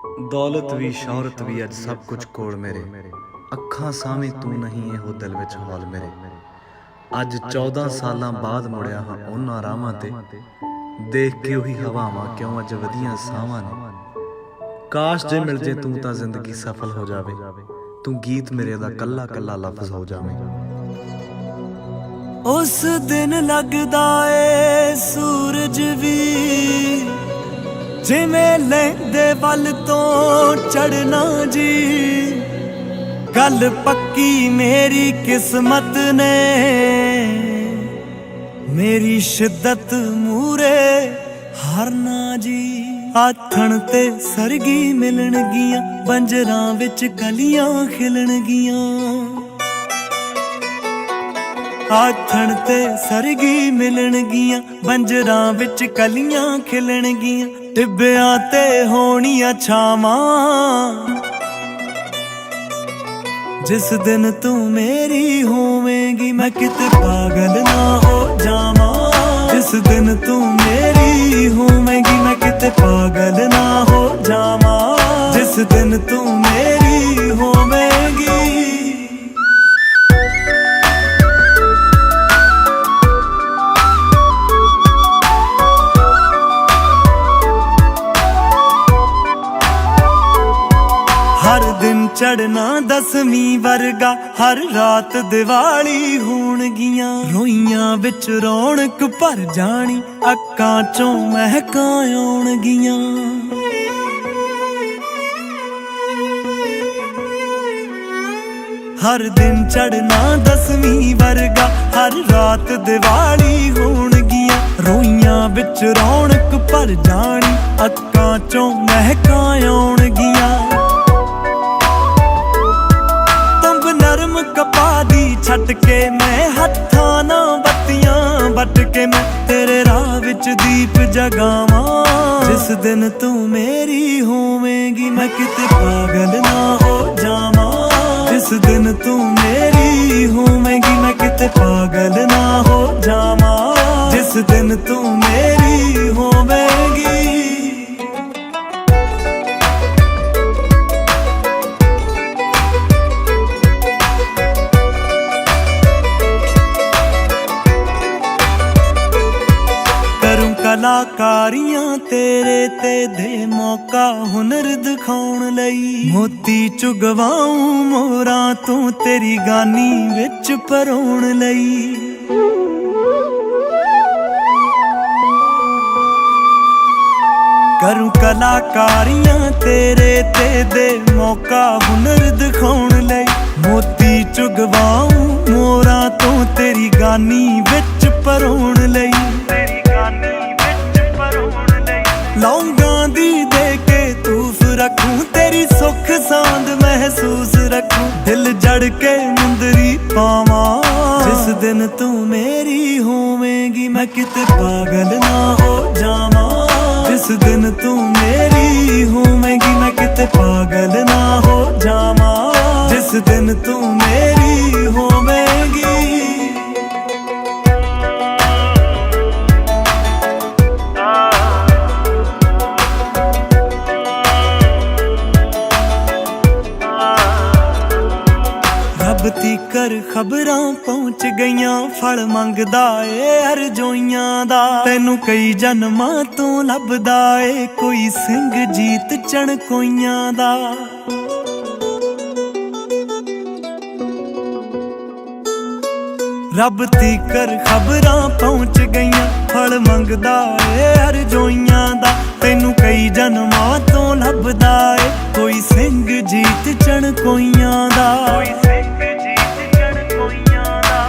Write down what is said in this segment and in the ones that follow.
दौलत भी शौहरत भी अज सब कुछ कोल मेरे, अखां सावें तू नहीं एहो दिल विच हौल मेरे। अज 14 सालां बाद मुड़िया हां उन्हां राहां ते, देख के उही हवावां क्यों अज वधियां सावां ने। काश जे मिल जे तू तां जिंदगी सफल हो जावे, तू गीत मेरे दा कल्ला कल्ला लफ्ज हो जावे। उस दिन लगदा ए सूरज भी जिवें लैंदे वल तो चढ़ना जी। गल पक्की मेरी किस्मत ने, मेरी शिद्दत मूरे हारना जी। आथण ते सरगी मिलणगियां, बंजरां विच कलियां खिलणगियां। आथण ते सरगी मिलणगियां, बंजरां विच कलियां खिलणगियां। टिब्बियां ते होणियां छावां, जिस दिन तू मेरी होवेंगी मैं किते पागल ना हो जावां। जिस दिन तू मेरी होवेंगी मैं किते पागल ना हो जावां। जिस दिन तू मेरी होवेंगी। हर दिन चढ़ना 10वीं वर्गा, हर रात दिवाली होणगियां। रोइयां विच रौनक भर जानी, अक्कां चों महकां आउणगियां। हर दिन चढ़ना 10वीं वर्गा, हर रात दिवाली होणगियां। रोइयां विच रौनक भर जानी, अक्कां चों महकां आउणगियां। नरम कपा दी छट के मैं हत्थां ना बत्तियां बट के मैं तेरे राह विच दीप जगावां। जिस दिन तू मेरी होवेंगी मैं किते पागल ना हो जावां। जिस दिन तू मेरी होवेंगी मैं किते पागल ना हो जावां। जिस दिन तू मेरी होवेंगी। कलाकारियां तेरे ते दे मौका हुनर दिखाउण लई। मोती चुगवाऊं मोरां तू तेरी गानी विच परोण लई। करूं कलाकारियां तेरे ते दे मौका हुनर दिखाउण लई। मोती चुगवाऊं मोरां तू तेरी गानी विच परोण लई। लौंगां दी दे के तूफ रखूं, तेरी सुख सांद महसूस रखूं। दिल जड़ के मुंदरी पावां। जिस दिन तू मेरी होवेंगी मैं किते पागल ना हो जावां। जिस दिन तू मेरी होवेंगी मैं किते पागल ना हो जावां। जिस दिन तू मेरी होवेंगी। तीकर खबरां पहुंच गईयां, फल मंगदा ए अरजोइयां दा। तैनू कई जन्मां तो लभदा ए कोई सिंह जीत चणकोइयां दा। रब तीकर खबरां पहुंच गईयां, फल मंगदा ए अरजोइयां दा। तैनू कई जन्मां तो लभदा ए कोई सिंह जीत चणकोइयां दा।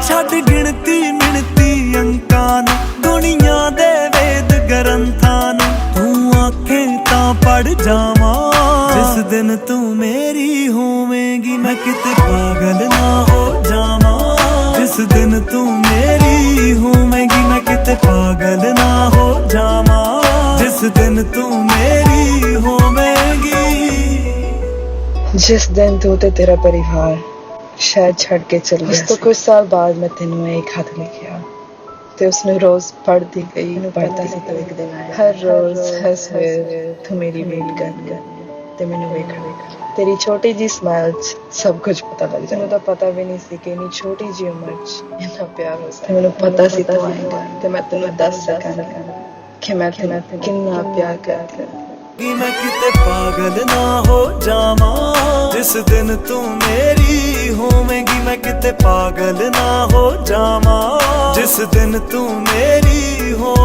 छड़ गिणती मिणती अंकां नूं, दुनिया दे वेद ग्रंथां नूं। तू आखे तां पढ़ जावां। जिस दिन तू मेरी होवेंगी मैं किते पागल ना हो जावां। जिस दिन तू मेरी होवेंगी मैं किते पागल ना हो जावां। जिस दिन तू मेरी होवेंगी। जिस दिन तू ते तेरा परिवार शहर छड़ के चल गया, तो कुछ साल बाद मैं तेनों एक खत लिखिया ते उसने रोज पढ़ती गई, पढ़ती गई। हर रोज हर सवेर तू मेरी वेट कर। ਤੇ ਮੈਨੂੰ ਵੇਖ ਤੇਰੀ ਛੋਟੀ ਜੀ ਸਮਾਈਲ 'ਚ ਸਭ ਕੁਝ ਪਤਾ ਲੱਗ ਜਾਂਦਾ। ਮੈਨੂੰ ਤਾਂ ਪਤਾ ਵੀ ਨਹੀਂ ਸੀ ਕਿ ਇੰਨੀ ਛੋਟੀ ਜੀ ਉਮਰ 'ਚ ਇੰਨਾ ਪਿਆਰ ਹੋ ਸਕਦਾ। ਮੈਨੂੰ ਪਤਾ ਸੀ ਤੂੰ ਆਏਂਗਾ ਤੇ ਮੈਂ ਤੈਨੂੰ ਦੱਸ ਸਕਾਂਗੀ ਕਿ ਮੈਂ ਤੈਨੂੰ ਕਿੰਨਾ ਪਿਆਰ ਕਰਦੀ ਕਿ ਮੈਂ ਕਿਤੇ ਪਾਗਲ ਨਾ ਹੋ ਜਾਵਾਂ ਜਿਸ ਦਿਨ ਤੂੰ ਮੇਰੀ ਹੋਵੇਂਗੀ। ਮੈਂ ਕਿਤੇ ਪਾਗਲ ਨਾ ਹੋ ਜਾਵਾਂ ਜਿਸ ਦਿਨ ਤੂੰ ਮੇਰੀ ਹੋ